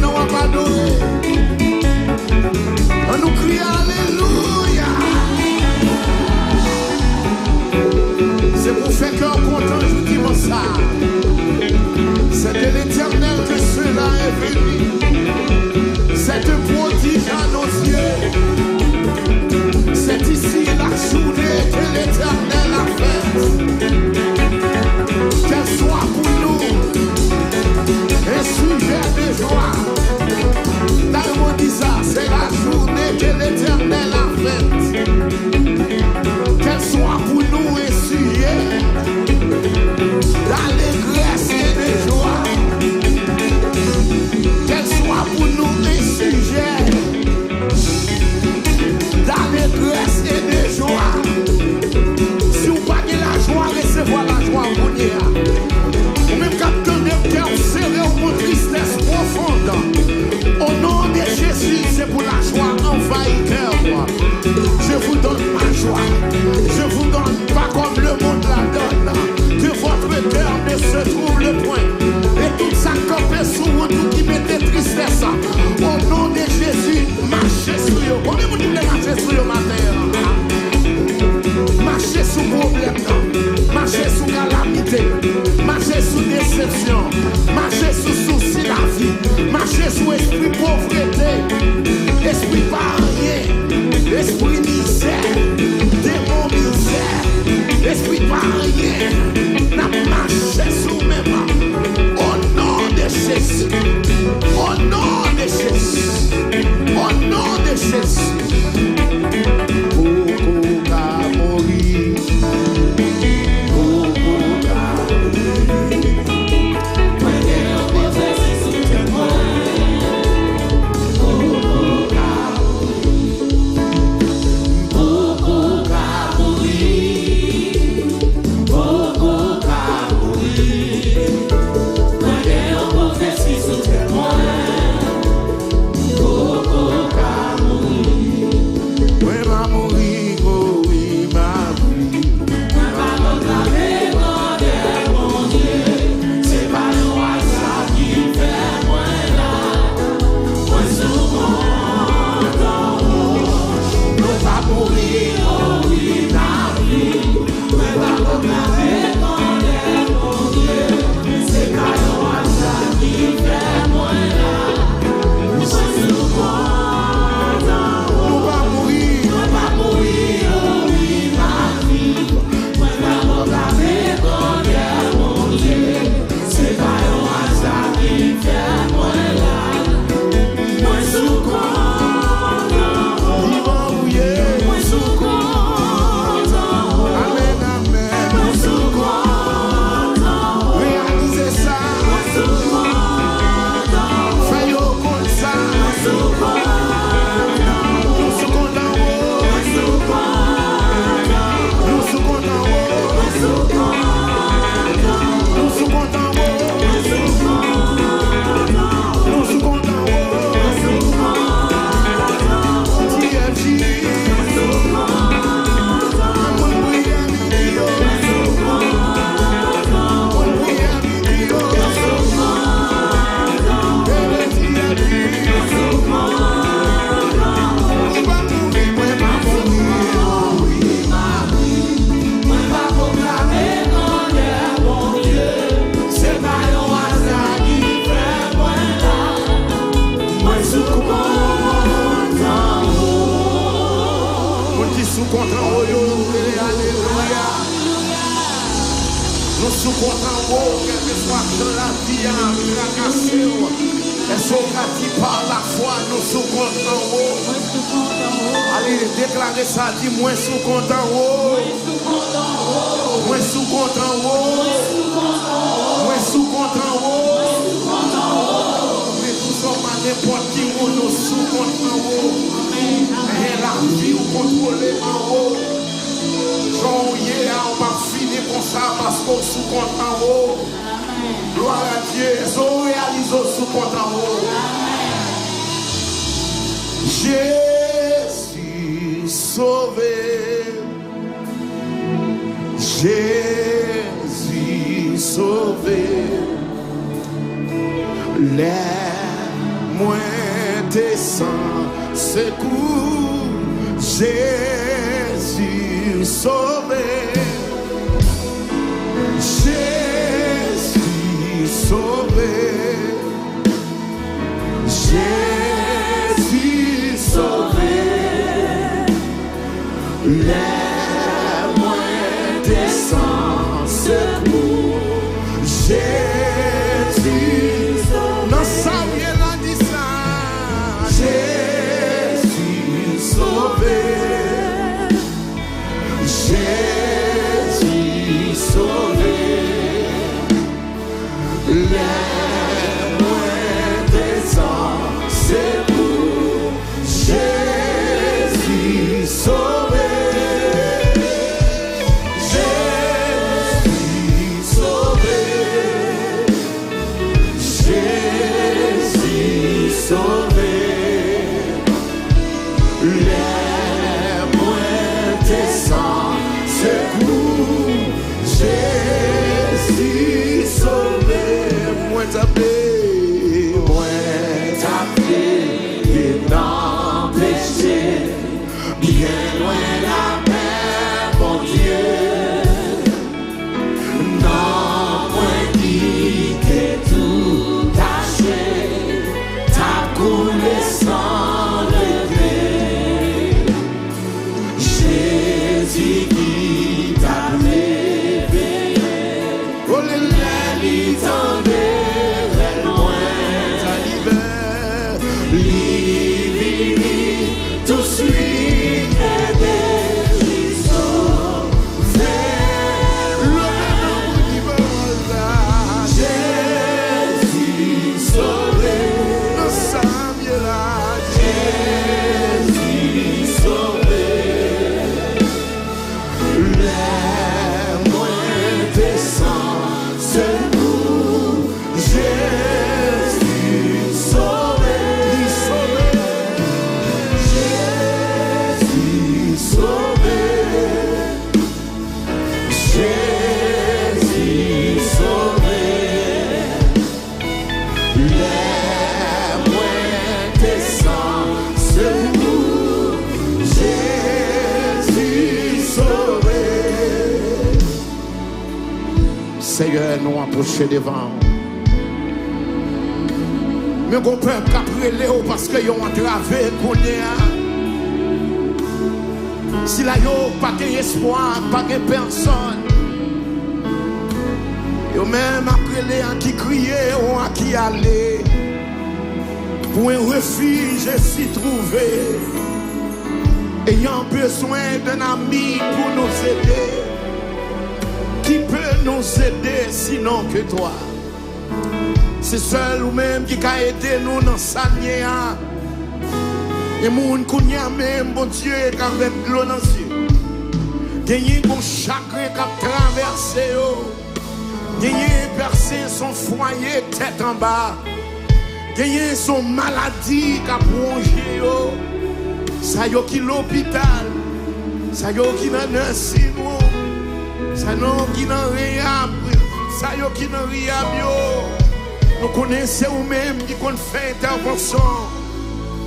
nom, on va adorer. On nous crie Alléluia. C'est pour faire cœur content, je vous dis moi ça. C'est de l'Éternel que cela est venu. C'est un prodige à nos yeux. C'est ici la journée que l'Éternel a faite. Qu'elle soit pour nous un sujet de joie. Dans le mot dit ça, c'est la journée que l'Éternel a faite. Qu'elle soit pour nous un sujet d'allégresse et de joie. Qu'elle soit pour nous un sujet d'allégresse et de joie. Si vous n'avez pas la joie, recevez la joie pour nous. Ou même quand vous avez un cœur serré ou une tristesse profonde, au nom de Jésus, c'est pour la joie envahir cœur. Je vous donne ma joie. Je vous donne pas comme le monde la donne. Que votre cœur ne se trouble point. Et tout ça campé sous vous qui mettez tristesse. Au nom de Jésus, marchez sur eux. Combien vous dites marcher sur eux matin? Marchez sous problème, marchez sous calamité, marchez sous déception, marchez sous souci la vie, marchez sous esprit pauvreté, esprit pas rien, esprit misère, démon misère, esprit pas rien, n'a marché sous même. Au nom de Jésus, au nom de Jésus, au nom de Jésus. Jésus sauvé, Jésus sauvé, les moi t'es sans secours, Jésus sauvé, Jésus sauvé, Jésus sauvé, les moins t'es sans secours, Jésus sauvé. Non, ça vient là, dit ça. Jésus sauvé, Jésus sauvé, les moins des ans, c'est pour Jésus sauvé. Seigneur, nous approcher devant. Mais mon peuple a pris Léo parce qu'ils ont entravé qu'on est. Si là, yo pas d'espoir, pas de personne. Yo même après les qui criaient ou à qui allaient. Pour un refuge s'y trouver. Ayant besoin d'un ami pour nous aider. Qui peut nous aider sinon que toi? C'est seul ou même qui a aidé nous dans sa nière. Et moun kounya même, bon Dieu, qui a fait l'eau dans les yeux. Gagné mon chagrin qui a traversé. Gagné percé son foyer tête en bas. Gagné son maladie qui a plongé. Ça y est qui l'hôpital. Ça y est qui dans le nursing. Ça non qui n'en rien, ça yo qui n'en rien bio. Nous connaissons nous-mêmes qui qu'on fait intervention.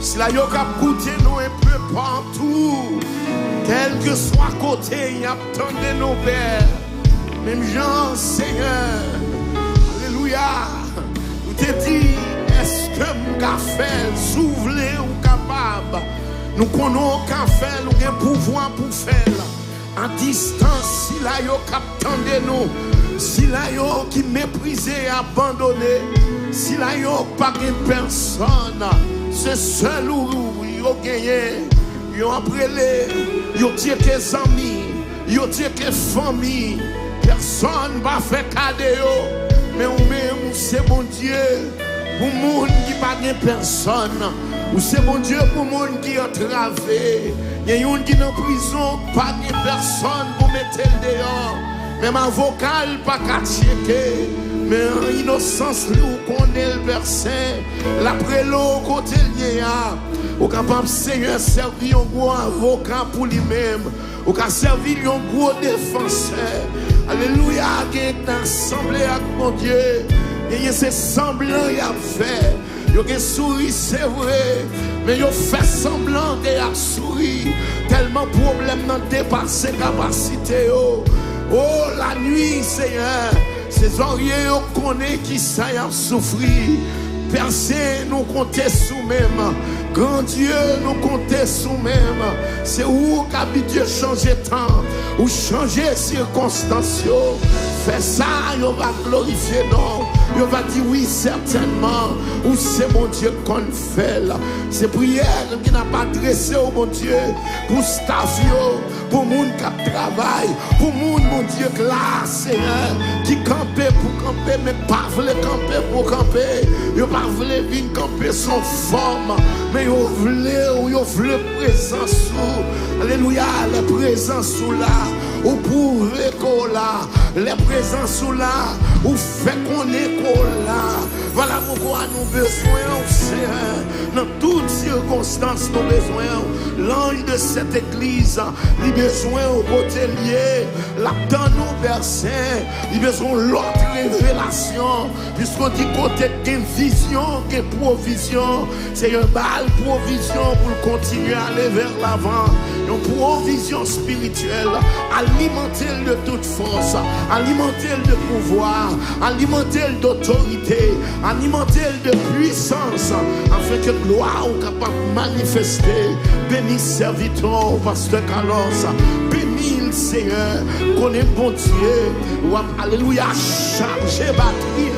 Si la yo cap goûter nous un peu partout, quel que soit côté, il y a tant de nos pères. Même Jean, Seigneur, alléluia. Nous te dit, est-ce que mon café s'ouvre ou capable? Nous connaissons café, nous avons pouvoir pour faire. En distance, si la yo captande nous, si la yo qui méprisé, abandonné, si la yo pas de personne, c'est seul où yo gagné, yo après yo dit que amis, yo dit que famille, personne va faire cadeau, mais ou même c'est bon Dieu, pour monde qui pas de personne, ou c'est bon Dieu pour monde qui entravé. Il y a une qui est en prison, pas de personne pour mettre le dehors. Même avocat, pas qu'à checker. Mais en innocence, nous connaissons le verset. L'après l'eau, côté lié, au capable Seigneur servir un gros avocat pour lui-même. Au capable servir un gros défenseur. Alléluia, il y a une assemblée avec mon Dieu. Et il y a ces semblants qu'il a fait. Yo gen souri, c'est vrai, mais yo fait semblant de sourire. Tellement problème nan dépasse capacité yo. Oh la nuit, Seigneur, ces oreilles yo connaît qui ça y a souffrir. Personne nous compter sous même. Grand Dieu nous compter sous même. C'est où qu'habitude changer temps ou changer circonstances. Fais ça, on va glorifier non. On va dire oui certainement. Ou c'est mon Dieu qu'on fait là. C'est prière qui n'a pas dressé au mon Dieu. Pour staff pour moun qui travaille. Pour moun mon Dieu classe qui campait pour camper mais pas voulait camper pour camper. Yo pas voulait venir camper son forme. Mais yo voulait présence sous. Alléluia, la présence sous là. Ou pour là, les présences sous là, ou fait qu'on est là. Voilà pourquoi nous besoin, Seigneur, dans toutes circonstances, nous besoin. L'ange de cette église, il besoin au hôtelier, là-dedans nous bercer, il besoin l'autre révélation, puisqu'on dit côté d'une vision, d'une provision, c'est un bal provision pour continuer à aller vers l'avant. Une provision spirituelle, alimenter de toute force, alimenter de pouvoir, alimenter d'autorité, alimenter de puissance, afin que gloire soit capable de manifester. Béni serviteur, pasteur Carlos, béni le Seigneur, qu'on est bon Dieu. Alléluia, chargez batterie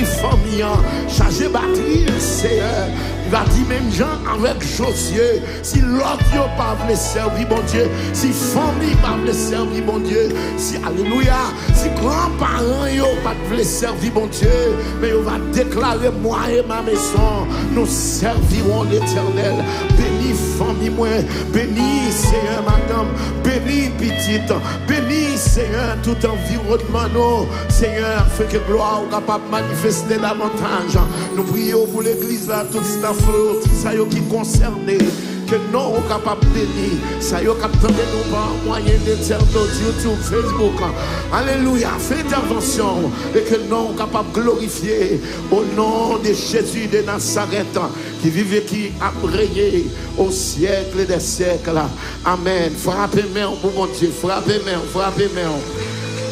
famille, chargez batterie Seigneur. Il va dire même Jean avec Josué, si l'autre n'a pas voulu servir bon Dieu, si famille n'a pas voulu servir bon Dieu, si alléluia, si grands-parents n'ont pas voulu servir bon Dieu, mais on va déclarer moi et ma maison, nous servirons l'Éternel. Béni famille moi, béni Seigneur madame, béni petite, béni Seigneur tout environnement nous, Seigneur, fait que gloire soit capable de manifester davantage. Nous prions pour l'église là, tout ça. Tout ça qui concerné, que non on capable de bénir, ça y est capable de nous par moyen d'internet, YouTube, Facebook. Alléluia, fais intervention et que non on capable de glorifier au nom de Jésus de Nazareth qui vive et qui a régné au siècle des siècles. Amen. Frappez main pour mon Dieu, frappez main, frappez main.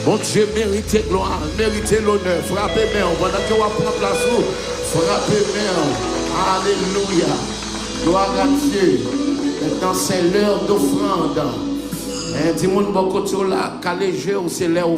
Mon Dieu mérite gloire, mérite l'honneur, frappez main. Pendant que vous prenez place, frappez main. Alléluia. Gloire à Dieu. Maintenant, c'est l'heure d'offrande. Dis-moi, beaucoup de là, calégé ou c'est l'heure